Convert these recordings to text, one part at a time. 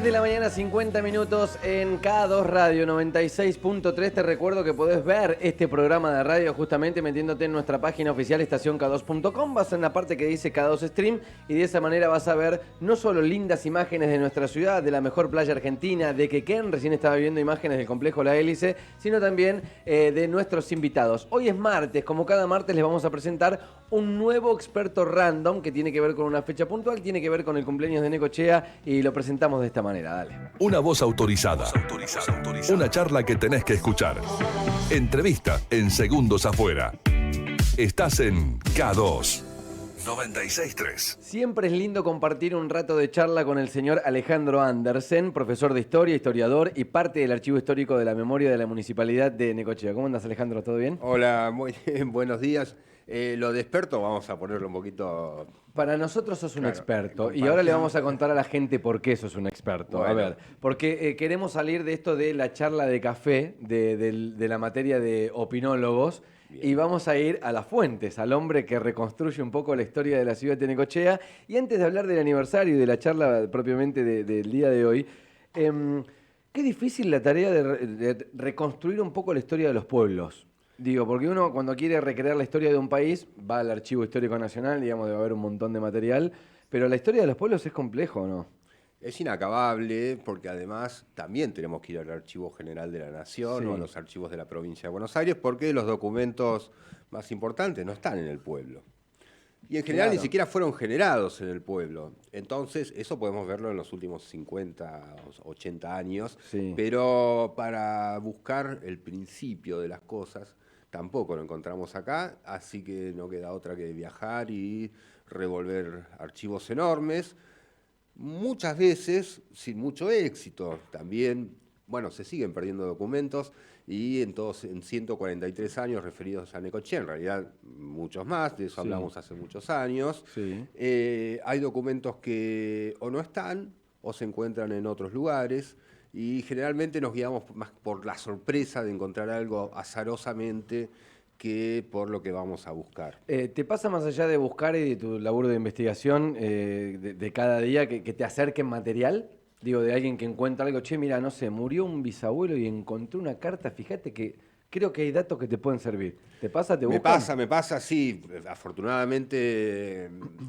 10 de la mañana, 50 minutos en K2 Radio 96.3. Te recuerdo que podés ver este programa de radio justamente metiéndote en nuestra página oficial estacionk2.com. Vas en la parte que dice K2 Stream y de esa manera vas a ver no solo lindas imágenes de nuestra ciudad, de la mejor playa argentina, de Quequén, recién estaba viendo imágenes del complejo La Hélice, sino también de nuestros invitados. Hoy es martes, como cada martes les vamos a presentar un nuevo experto random que tiene que ver con una fecha puntual, tiene que ver con el cumpleaños de Necochea y lo presentamos de esta manera, dale. Una voz autorizada. Una charla que tenés que escuchar. Entrevista en segundos afuera. Estás en K2 96.3. Siempre es lindo compartir un rato de charla con el señor Alejandro Andersen, profesor de historia, historiador y parte del archivo histórico de la memoria de la Municipalidad de Necochea. ¿Cómo andas, Alejandro? ¿Todo bien? Hola, muy bien, buenos días. Lo de experto vamos a ponerlo un poquito... Para nosotros sos un Claro, experto y ahora le vamos a contar a la gente por qué sos un experto. Bueno. A ver, porque queremos salir de esto de la charla de café, de la materia de opinólogos, Bien. y vamos a ir a las fuentes, al hombre que reconstruye un poco la historia de la ciudad de Necochea. Y antes de hablar del aniversario y de la charla propiamente del día de hoy, qué difícil la tarea de reconstruir un poco la historia de los pueblos. Digo, porque uno cuando quiere recrear la historia de un país va al Archivo Histórico Nacional, digamos, debe haber un montón de material, pero la historia de los pueblos es complejo, ¿no? Es inacabable porque además también tenemos que ir al Archivo General de la Nación Sí. o a los archivos de la Provincia de Buenos Aires porque los documentos más importantes no están en el pueblo. Y en general Claro. ni siquiera fueron generados en el pueblo. Entonces, eso podemos verlo en los últimos 50 o 80 años. Sí. Pero para buscar el principio de las cosas, tampoco lo encontramos acá. Así que no queda otra que viajar y revolver archivos enormes. Muchas veces sin mucho éxito. También, bueno, se siguen perdiendo documentos y en 143 años referidos a Necochea, en realidad muchos más, de eso Sí. hablamos hace muchos años. Sí. Hay documentos que o no están o se encuentran en otros lugares y generalmente nos guiamos más por la sorpresa de encontrar algo azarosamente que por lo que vamos a buscar. ¿Te pasa más allá de buscar y de tu laburo de investigación de cada día que te acerquen material? Digo, de alguien que encuentra algo, che, mira, no sé, murió un bisabuelo y encontré una carta, fíjate que creo que hay datos que te pueden servir. ¿Te pasa? ¿Te buscan? Me pasa, sí. Afortunadamente,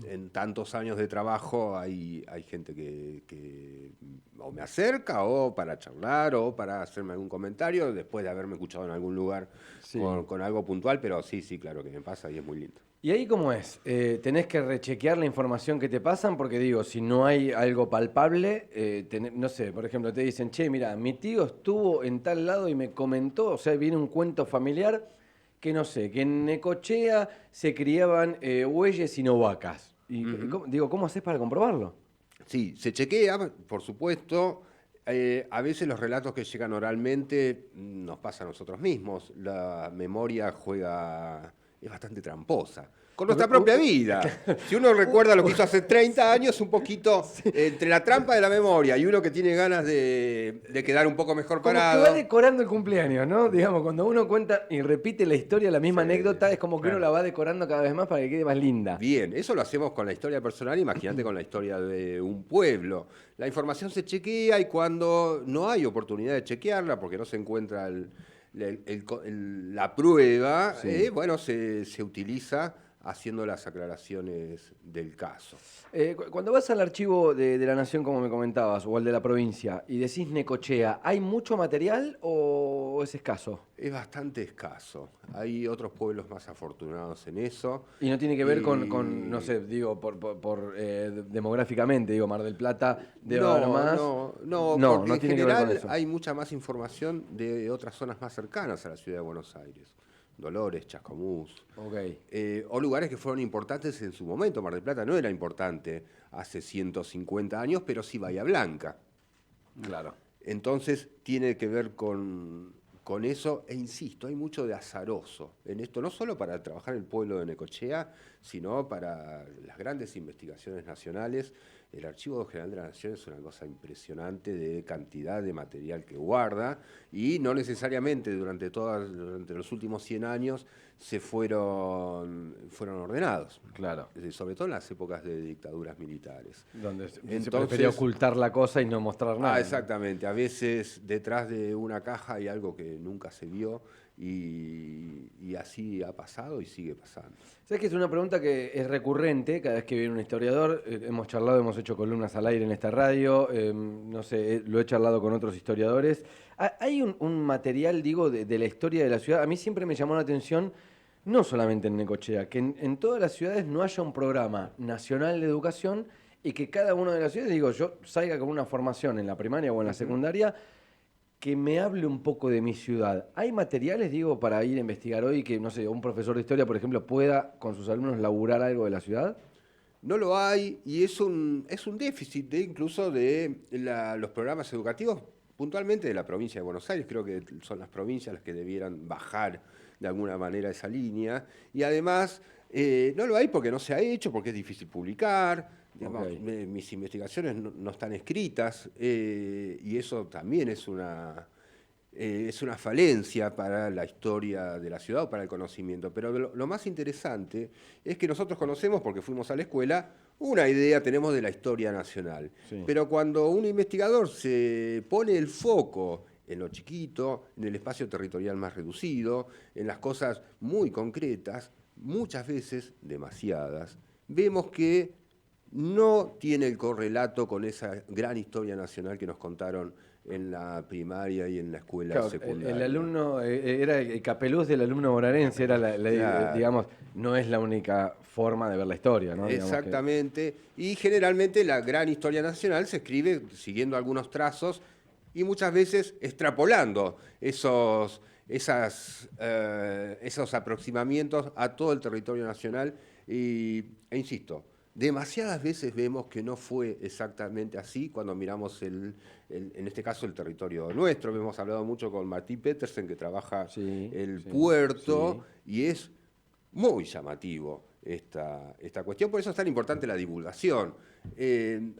en tantos años de trabajo hay gente que o me acerca o para charlar o para hacerme algún comentario después de haberme escuchado en algún lugar Sí. con algo puntual, pero sí, claro que me pasa y es muy lindo. ¿Y ahí cómo es? ¿Tenés que rechequear la información que te pasan? Porque digo, si no hay algo palpable, no sé, por ejemplo, te dicen, che, mira, mi tío estuvo en tal lado y me comentó, o sea, viene un cuento familiar que no sé, que en Necochea se criaban bueyes y no vacas. Y, ¿cómo haces para comprobarlo? Sí, se chequea, por supuesto. A veces los relatos que llegan oralmente nos pasa a nosotros mismos. La memoria es bastante tramposa. Con nuestra propia vida. Si uno recuerda lo que hizo hace 30 años, un poquito entre la trampa de la memoria y uno que tiene ganas de quedar un poco mejor Como que parado. va decorando el cumpleaños, ¿no? Digamos, cuando uno cuenta y repite la historia, la misma Sí, anécdota, es como que claro. uno la va decorando cada vez más para que quede más linda. Bien, eso lo hacemos con la historia personal, imagínate con la historia de un pueblo. La información se chequea y cuando no hay oportunidad de chequearla, porque no se encuentra la prueba, Sí. bueno, se utiliza haciendo las aclaraciones del caso. Cuando vas al archivo de la Nación, como me comentabas, o al de la provincia, y decís Necochea, ¿hay mucho material o es escaso? Es bastante escaso. Hay otros pueblos más afortunados en eso. Y no tiene que ver Y- con no sé, digo, demográficamente, digo, Mar del Plata debe haber más. No, No, porque no en tiene que ver con general eso. hay mucha más información de otras zonas más cercanas a la ciudad de Buenos Aires. Dolores, Chascomús. Ok. O lugares que fueron importantes en su momento. Mar del Plata no era importante hace 150 años, pero sí Bahía Blanca. Claro. Entonces tiene que ver con eso, e insisto, hay mucho de azaroso en esto, no solo para trabajar el pueblo de Necochea, sino para las grandes investigaciones nacionales. El Archivo General de la Nación es una cosa impresionante de cantidad de material que guarda y no necesariamente durante los últimos 100 años fueron ordenados. Claro. Sobre todo en las épocas de dictaduras militares. Donde se prefería ocultar la cosa y no mostrar nada. Exactamente. A veces detrás de una caja hay algo que nunca se vio y así ha pasado y sigue pasando. ¿Sabes que es una pregunta que es recurrente cada vez que viene un historiador? Hemos charlado, hemos hecho columnas al aire en esta radio, no sé, lo he charlado con otros historiadores. Hay un material, digo, de la historia de la ciudad. A mí siempre me llamó la atención, no solamente en Necochea, que en todas las ciudades no haya un programa nacional de educación y que cada una de las ciudades, digo, yo salga con una formación en la primaria o en la secundaria que me hable un poco de mi ciudad. ¿Hay materiales, digo, para ir a investigar hoy que, no sé, un profesor de historia, por ejemplo, pueda con sus alumnos laburar algo de la ciudad? No lo hay y es un déficit incluso de los programas educativos, puntualmente de la provincia de Buenos Aires. Creo que son las provincias las que debieran bajar de alguna manera esa línea. Y además no lo hay porque no se ha hecho, porque es difícil publicar. Digamos, mis investigaciones no están escritas y eso también es una falencia para la historia de la ciudad o para el conocimiento. Pero lo más interesante es que nosotros conocemos, porque fuimos a la escuela, una idea tenemos de la historia nacional. Sí. Pero cuando un investigador se pone el foco en lo chiquito, en el espacio territorial más reducido, en las cosas muy concretas, muchas veces, demasiadas, vemos que no tiene el correlato con esa gran historia nacional que nos contaron en la primaria y en la escuela secundaria. El alumno, era el capeluz del alumno bonaerense, era claro. Digamos, no es la única forma de ver la historia, ¿no? Exactamente, y generalmente la gran historia nacional se escribe siguiendo algunos trazos y muchas veces extrapolando esos aproximamientos a todo el territorio nacional e insisto, demasiadas veces vemos que no fue exactamente así cuando miramos, en este caso, el territorio nuestro. Hemos hablado mucho con Martí Petersen, que trabaja el puerto, y es muy llamativo esta cuestión. Por eso es tan importante la divulgación.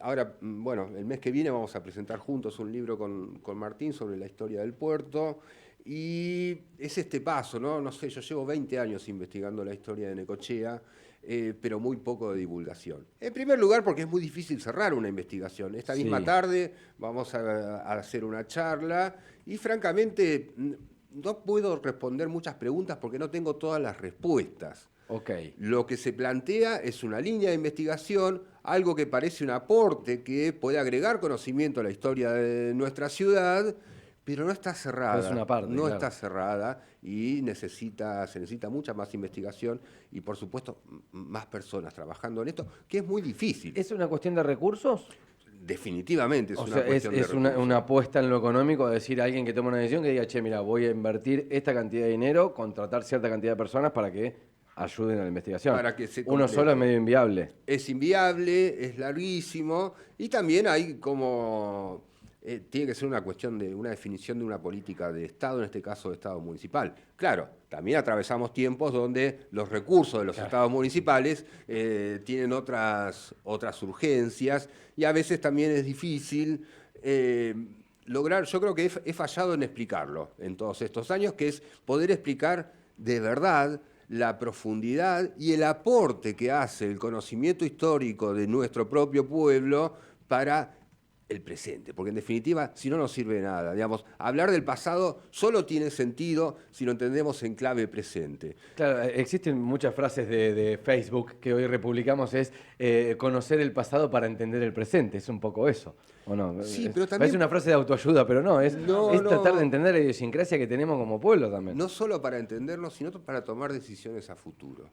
Ahora, bueno, el mes que viene vamos a presentar juntos un libro con Martín sobre la historia del puerto. Y es este paso, ¿no? No sé, yo llevo 20 años investigando la historia de Necochea, pero muy poco de divulgación. En primer lugar, porque es muy difícil cerrar una investigación. Esta misma tarde vamos a hacer una charla y, francamente, no puedo responder muchas preguntas porque no tengo todas las respuestas. Lo que se plantea es una línea de investigación, algo que parece un aporte que puede agregar conocimiento a la historia de nuestra ciudad, pero no está cerrada. Es una parte, no está cerrada y se necesita mucha más investigación y, por supuesto, más personas trabajando en esto, que es muy difícil. ¿Es una cuestión de recursos? Definitivamente es una cuestión de recursos. Es una apuesta en lo económico, decir a alguien que toma una decisión que diga, che, mira, voy a invertir esta cantidad de dinero, contratar cierta cantidad de personas para que ayuden a la investigación. Para que se Uno solo es medio inviable. Es inviable, es larguísimo y también hay como... tiene que ser una cuestión de una definición de una política de Estado, en este caso de Estado municipal. Claro, también atravesamos tiempos donde los recursos de los estados municipales tienen otras urgencias y a veces también es difícil lograr, yo creo que he fallado en explicarlo en todos estos años, que es poder explicar de verdad la profundidad y el aporte que hace el conocimiento histórico de nuestro propio pueblo para el presente, porque en definitiva, si no, no sirve de nada. Digamos, hablar del pasado solo tiene sentido si lo entendemos en clave presente. Claro, existen muchas frases de Facebook que hoy republicamos, es conocer el pasado para entender el presente, es un poco eso, ¿o no? Sí, pero también... Parece una frase de autoayuda, pero no, es tratar de entender la idiosincrasia que tenemos como pueblo también. No solo para entendernos, sino para tomar decisiones a futuro.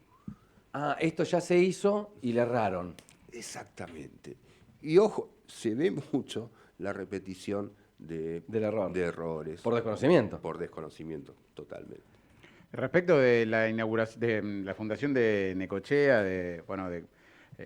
Ah, esto ya se hizo y le erraron. Exactamente. Y ojo, se ve mucho la repetición de errores. Por desconocimiento. Por desconocimiento, totalmente. Respecto de la inauguración, de la fundación de Necochea,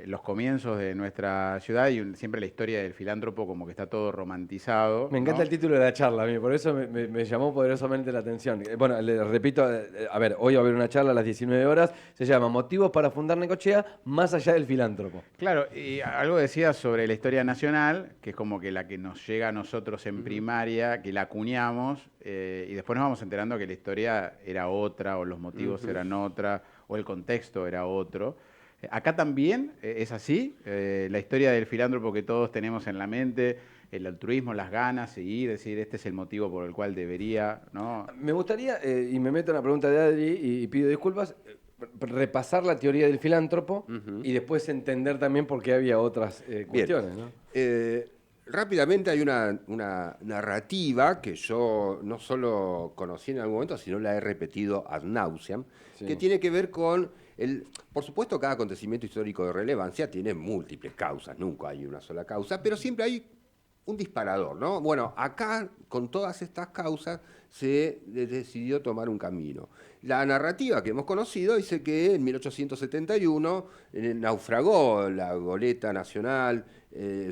los comienzos de nuestra ciudad y siempre la historia del filántropo como que está todo romantizado. Me encanta, ¿no?, el título de la charla, a mí, por eso me llamó poderosamente la atención. Bueno, le repito, a ver, hoy va a haber una charla a las 19 horas, se llama Motivos para fundar Necochea, más allá del filántropo. Claro, y algo decía sobre la historia nacional, que es como que la que nos llega a nosotros en primaria, que la acuñamos, y después nos vamos enterando que la historia era otra, o los motivos eran otra, o el contexto era otro. Acá también es así, la historia del filántropo que todos tenemos en la mente, el altruismo, las ganas, y decir, este es el motivo por el cual debería, ¿no? Me gustaría, y me meto en la pregunta de Adri y pido disculpas, repasar la teoría del filántropo y después entender también por qué había otras cuestiones, ¿no? Rápidamente hay una narrativa que yo no solo conocí en algún momento, sino la he repetido ad nauseam, que tiene que ver con por supuesto, cada acontecimiento histórico de relevancia tiene múltiples causas, nunca hay una sola causa, pero siempre hay un disparador, ¿no? Bueno, acá, con todas estas causas, se decidió tomar un camino. La narrativa que hemos conocido dice que en 1871 naufragó la goleta nacional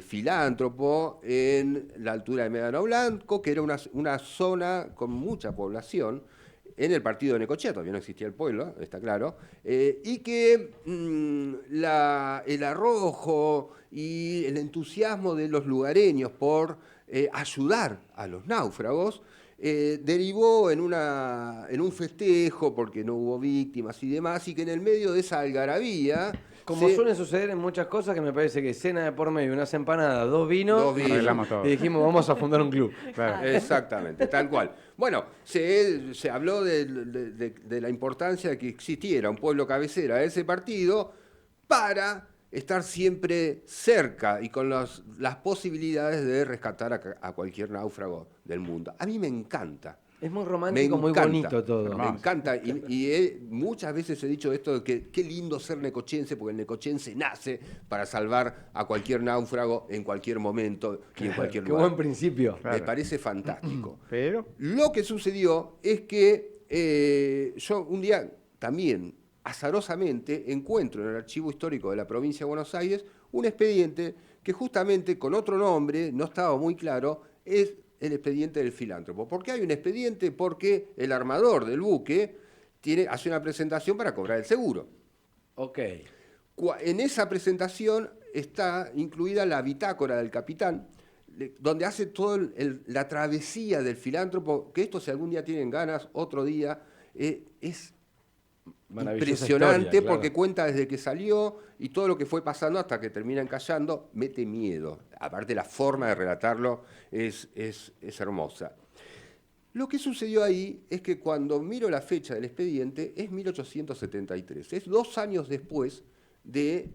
Filántropo en la altura de Médano Blanco, que era una zona con mucha población, en el partido de Necochea, todavía no existía el pueblo, está claro, y que el arrojo y el entusiasmo de los lugareños por ayudar a los náufragos derivó en un festejo porque no hubo víctimas y demás, y que en el medio de esa algarabía... Como suele suceder en muchas cosas, que me parece que cena de por medio, unas empanadas, dos vinos, y dijimos vamos a fundar un club. Claro. Exactamente, tal cual. Bueno, se habló de la importancia de que existiera un pueblo cabecera de ese partido para estar siempre cerca y con las posibilidades de rescatar a cualquier náufrago del mundo. A mí me encanta. Es muy romántico, muy bonito todo. Me encanta. Y muchas veces he dicho esto de que qué lindo ser necochense, porque el necochense nace para salvar a cualquier náufrago en cualquier momento y en cualquier lugar. Qué buen principio. Me parece fantástico. Pero lo que sucedió es que yo un día también, azarosamente, encuentro en el archivo histórico de la provincia de Buenos Aires un expediente que justamente con otro nombre, no estaba muy claro, es el expediente del filántropo. ¿Por qué hay un expediente? Porque el armador del buque hace una presentación para cobrar el seguro. Ok. En esa presentación está incluida la bitácora del capitán, donde hace toda la travesía del filántropo, que esto, si algún día tienen ganas, otro día, es impresionante historia, porque claro, cuenta desde que salió y todo lo que fue pasando hasta que termina encallando, mete miedo. Aparte, la forma de relatarlo es hermosa. Lo que sucedió ahí es que cuando miro la fecha del expediente es 1873, es 2 años después de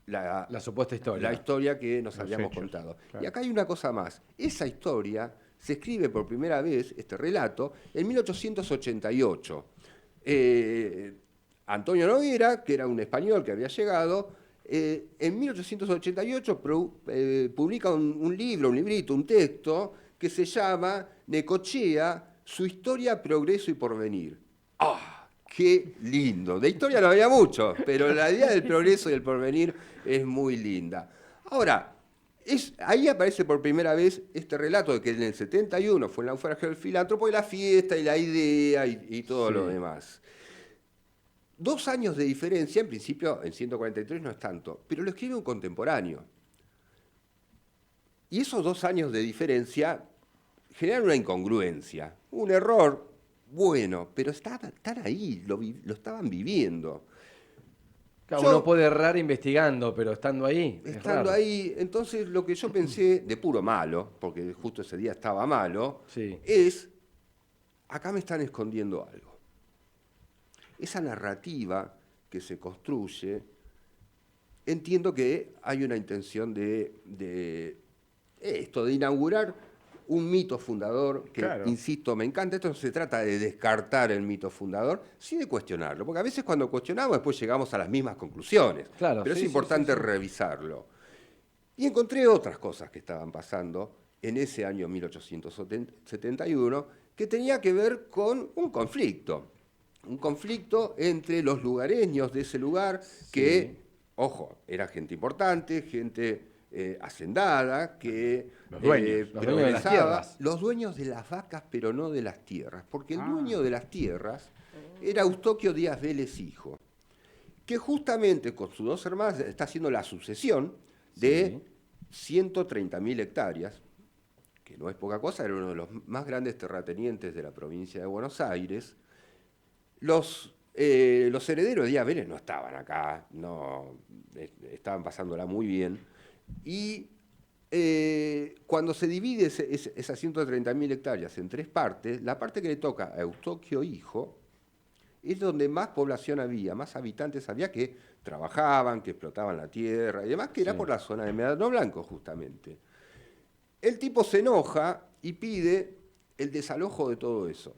la supuesta historia. La historia que nos habíamos contado. Claro. Y acá hay una cosa más. Esa historia se escribe por primera vez, este relato, en 1888. Antonio Noguera, que era un español que había llegado, en 1888 publica un librito, un texto, que se llama Necochea, su historia, progreso y porvenir. ¡Ah! ¡Qué lindo! De historia no había mucho, pero la idea del progreso y el porvenir es muy linda. Ahora, ahí aparece por primera vez este relato de que en el 71 fue el naufragio del filántropo y la fiesta y la idea y todo lo demás. 2 años de diferencia, en principio en 143 no es tanto, pero lo escribe un contemporáneo. Y esos 2 años de diferencia generan una incongruencia, un error, bueno, pero están ahí, lo estaban viviendo. Claro, uno puede errar investigando, pero estando ahí. Estando ahí, entonces lo que yo pensé, de puro malo, porque justo ese día estaba malo, es, acá me están escondiendo algo. Esa narrativa que se construye, entiendo que hay una intención de inaugurar un mito fundador, que, claro, insisto, me encanta. Esto no se trata de descartar el mito fundador, sí de cuestionarlo, porque a veces cuando cuestionamos después llegamos a las mismas conclusiones, claro, pero es importante revisarlo. Y encontré otras cosas que estaban pasando en ese año 1871, que tenía que ver con un conflicto entre los lugareños de ese lugar que ojo, era gente importante, gente hacendada, que Los dueños de las progresaba. tierras. Los dueños de las vacas, pero no de las tierras, porque el Ah. dueño de las tierras era Eustoquio Díaz Vélez hijo, que justamente con sus dos hermanas está haciendo la sucesión de 130.000 hectáreas, que no es poca cosa, era uno de los más grandes terratenientes de la provincia de Buenos Aires. Los herederos de Díaz Vélez no estaban acá, no, estaban pasándola muy bien. Y cuando se divide esas 130.000 hectáreas en tres partes, la parte que le toca a Eustoquio hijo es donde más población había, más habitantes había que trabajaban, que explotaban la tierra y demás, que era por la zona de Medano Blanco justamente. El tipo se enoja y pide el desalojo de todo eso.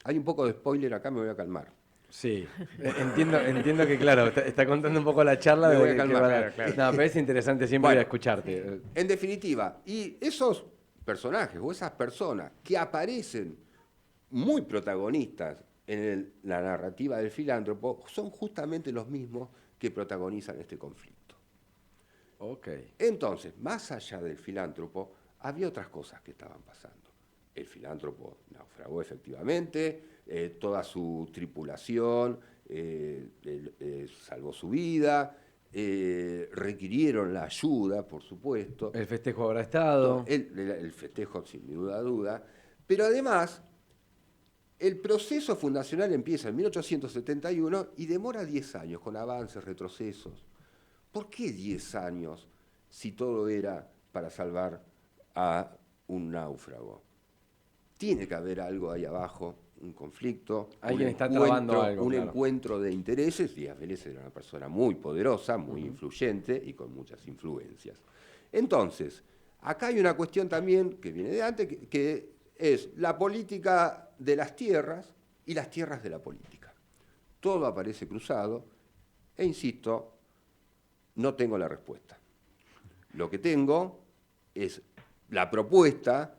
Hay un poco de spoiler acá, me voy a calmar. Sí, entiendo que, claro, está contando un poco la charla Me de voy a que calmar, van a- claro. No, pero es interesante siempre Bueno. ir a escucharte. En definitiva, y esos personajes o esas personas que aparecen muy protagonistas en la narrativa del filántropo son justamente los mismos que protagonizan este conflicto. Ok. Entonces, más allá del filántropo, había otras cosas que estaban pasando. El filántropo naufragó efectivamente, toda su tripulación salvó su vida, requirieron la ayuda, por supuesto. El festejo habrá estado. El festejo, sin duda, pero además, el proceso fundacional empieza en 1871 y demora 10 años, con avances, retrocesos. ¿Por qué 10 años si todo era para salvar a un náufrago? Tiene que haber algo ahí abajo, un conflicto, Alguien está trabando algo, un claro. encuentro de intereses. Díaz Vélez era una persona muy poderosa, muy influyente y con muchas influencias. Entonces, acá hay una cuestión también que viene de antes, que es la política de las tierras y las tierras de la política. Todo aparece cruzado e insisto, no tengo la respuesta. Lo que tengo es la propuesta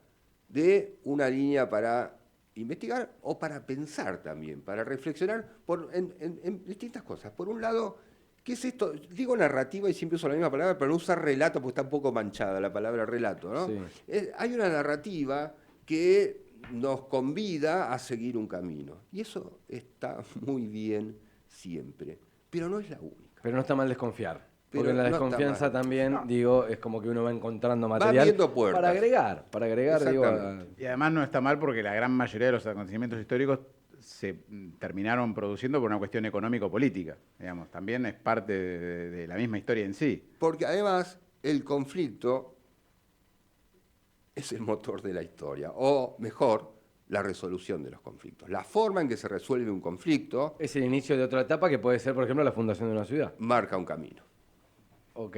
de una línea para investigar o para pensar también, para reflexionar en distintas cosas. Por un lado, ¿qué es esto? Digo narrativa y siempre uso la misma palabra, pero no usar relato porque está un poco manchada la palabra relato, ¿no? Sí. Hay una narrativa que nos convida a seguir un camino. Y eso está muy bien siempre, pero no es la única. Pero no está mal desconfiar. Pero Porque en la no está desconfianza mal. también, No. digo, es como que uno va encontrando material abriendo puertas. para agregar, digo, Exactamente. Y además no está mal porque la gran mayoría de los acontecimientos históricos se terminaron produciendo por una cuestión económico-política. Digamos, también es parte de la misma historia en sí. Porque además el conflicto es el motor de la historia, o mejor, la resolución de los conflictos. La forma en que se resuelve un conflicto es el inicio de otra etapa que puede ser, por ejemplo, la fundación de una ciudad. marca un camino. Ok.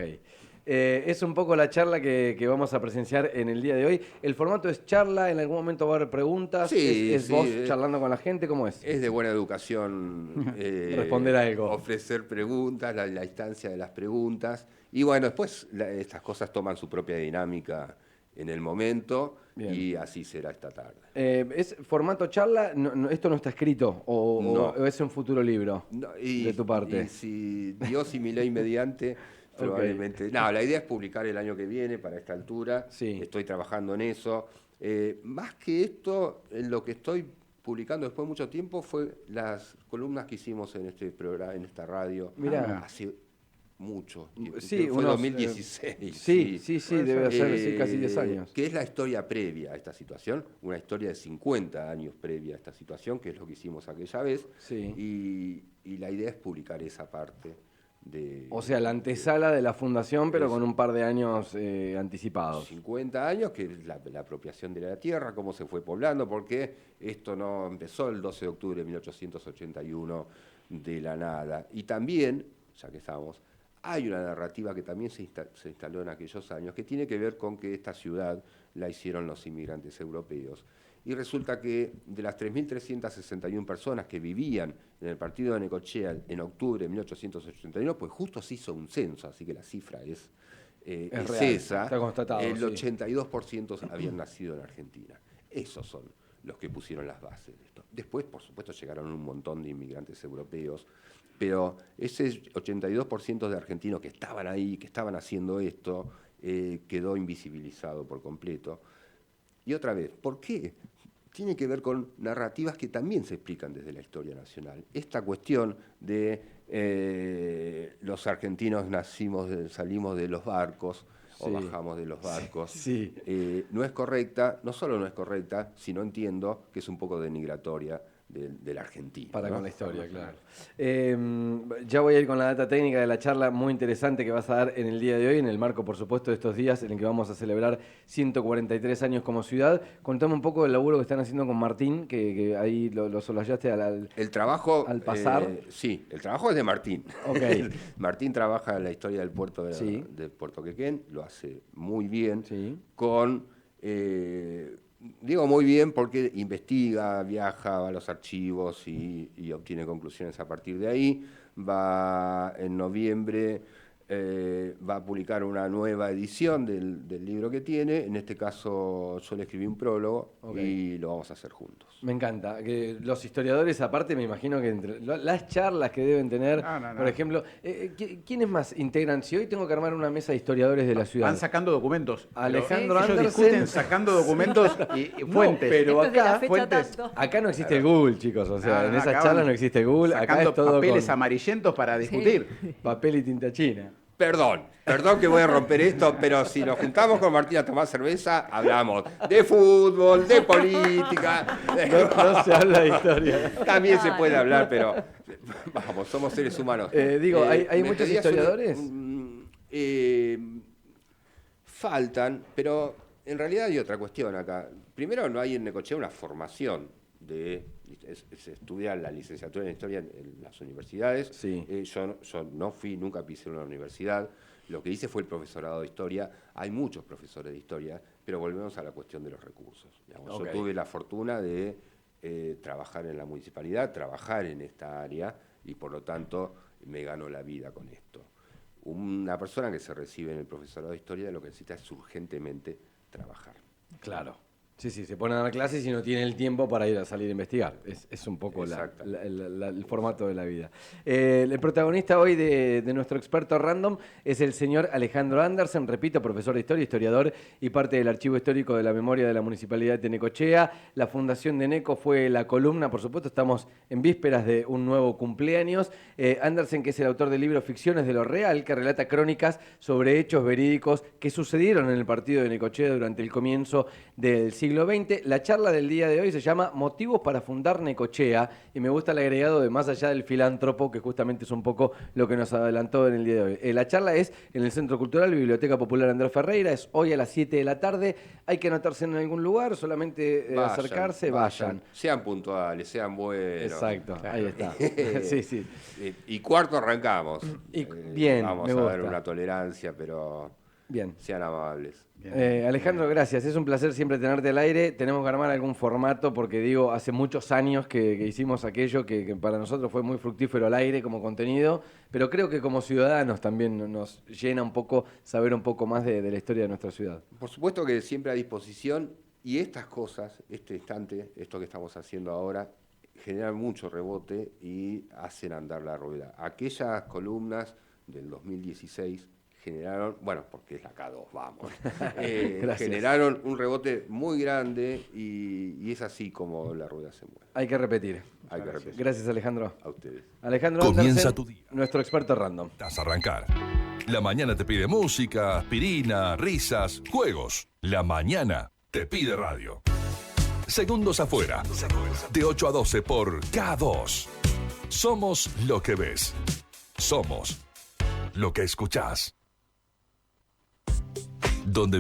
Es un poco la charla que vamos a presenciar en el día de hoy. El formato es charla, en algún momento va a haber preguntas. Sí, ¿Es sí, vos charlando con la gente? ¿Cómo es? Es de buena educación Responder algo. ofrecer preguntas, la instancia de las preguntas. Y bueno, después estas cosas toman su propia dinámica en el momento. Bien. Y así será esta tarde. ¿Es formato charla? ¿Esto no está escrito? ¿O, No. o es un futuro libro No, de tu parte? Y si Dios y mi ley mediante, probablemente. No, la idea es publicar el año que viene para esta altura. Sí. Estoy trabajando en eso. Más que esto, en lo que estoy publicando después de mucho tiempo fue las columnas que hicimos en este programa, en esta radio. Mirá. Hace mucho. Sí, fue unos, 2016. Sí, debe ser sí, casi 10 años. Que es la historia previa a esta situación, una historia de 50 años previa a esta situación, que es lo que hicimos aquella vez. Sí. Y la idea es publicar esa parte. O sea, la antesala de la fundación, pero Eso. con un par de años anticipados. 50 años, que es la apropiación de la tierra, cómo se fue poblando, porque esto no empezó el 12 de octubre de 1881 de la nada. Y también, ya que estamos, hay una narrativa que también se instaló en aquellos años, que tiene que ver con que esta ciudad la hicieron los inmigrantes europeos. Y resulta que de las 3.361 personas que vivían en el partido de Necochea en octubre de 1881, pues justo se hizo un censo, así que la cifra es real, esa. está constatado, El sí. 82% habían nacido en Argentina. Esos son los que pusieron las bases de esto. Después, por supuesto, llegaron un montón de inmigrantes europeos Pero ese 82% de argentinos que estaban ahí, que estaban haciendo esto, quedó invisibilizado por completo. Y otra vez, ¿por qué? Tiene que ver con narrativas que también se explican desde la historia nacional. Esta cuestión de los argentinos salimos de los barcos, o bajamos de los barcos, no es correcta, no solo no es correcta, sino entiendo que es un poco denigratoria del argentino. Para ¿no? con la historia, claro. Ya voy a ir con la data técnica de la charla muy interesante que vas a dar en el día de hoy, en el marco, por supuesto, de estos días en el que vamos a celebrar 143 años como ciudad. Contame un poco del laburo que están haciendo con Martín, que ahí lo solayaste el trabajo, al pasar. Sí, el trabajo es de Martín. Okay. Martín trabaja en la historia del puerto de Puerto Quequén, lo hace muy bien, con... digo muy bien porque investiga, viaja, va a los archivos y obtiene conclusiones a partir de ahí. Va en noviembre, va a publicar una nueva edición del libro que tiene. En este caso yo le escribí un prólogo y lo vamos a hacer juntos. Me encanta. Que los historiadores, aparte, me imagino que entre las charlas que deben tener, por ejemplo, ¿quiénes más integran? Si hoy tengo que armar una mesa de historiadores de la ciudad. Van sacando documentos. Alejandro Ellos Andersen discuten sacando documentos y fuentes. Pero fuentes. Acá no existe el Google, chicos. O sea, en esas charlas no existe el Google. Acá es todo papeles amarillentos para discutir. Papel y tinta china. Perdón que voy a romper esto, pero si nos juntamos con Martín a tomar cerveza, hablamos de fútbol, de política. No se habla de historia. También se puede hablar, pero vamos, somos seres humanos. ¿Hay muchos historiadores? Faltan, pero en realidad hay otra cuestión acá. Primero, no hay en Necochea una formación se estudia la licenciatura en Historia en las universidades. Yo no fui, nunca pisé en una universidad. Lo que hice fue el profesorado de Historia. Hay muchos profesores de Historia, pero volvemos a la cuestión de los recursos. Digamos, yo tuve la fortuna de trabajar en la municipalidad, trabajar en esta área, y por lo tanto me ganó la vida con esto. Una persona que se recibe en el profesorado de Historia lo que necesita es urgentemente trabajar. Claro. Sí, se pone a dar clases y no tiene el tiempo para ir a salir a investigar. Es un poco el formato de la vida. El protagonista hoy de nuestro experto random es el señor Alejandro Andersen, repito, profesor de historia, historiador y parte del archivo histórico de la memoria de la Municipalidad de Necochea. La fundación de Neco fue la columna, por supuesto, estamos en vísperas de un nuevo cumpleaños. Andersen, que es el autor del libro Ficciones de lo Real, que relata crónicas sobre hechos verídicos que sucedieron en el partido de Necochea durante el comienzo del siglo XX. La charla del día de hoy se llama Motivos para fundar Necochea, y me gusta el agregado de más allá del filántropo, que justamente es un poco lo que nos adelantó en el día de hoy. La charla es en el Centro Cultural Biblioteca Popular Andrés Ferreira, es hoy a las 7 de la tarde. Hay que anotarse en algún lugar, solamente acercarse, vayan. Sean puntuales, sean buenos. Exacto, ahí está. Sí. Y cuarto arrancamos. Bien, vamos a ver una tolerancia, pero sean amables. Alejandro, gracias. Es un placer siempre tenerte al aire. Tenemos que armar algún formato porque, digo, hace muchos años que hicimos aquello que para nosotros fue muy fructífero al aire como contenido, pero creo que como ciudadanos también nos llena un poco saber un poco más de la historia de nuestra ciudad. Por supuesto que siempre a disposición, y estas cosas, este instante, esto que estamos haciendo ahora, generan mucho rebote y hacen andar la rueda. Aquellas columnas del 2016 generaron, bueno, porque es la K2, vamos, generaron un rebote muy grande y es así como la rueda se mueve. Hay que repetir. Gracias, Alejandro. A ustedes. Alejandro Comienza Andersen, tu día. Nuestro experto random. Estás a arrancar. La mañana te pide música, aspirina, risas, juegos. La mañana te pide radio. Segundos afuera. De 8 a 12 por K2. Somos lo que ves. Somos lo que escuchás. Donde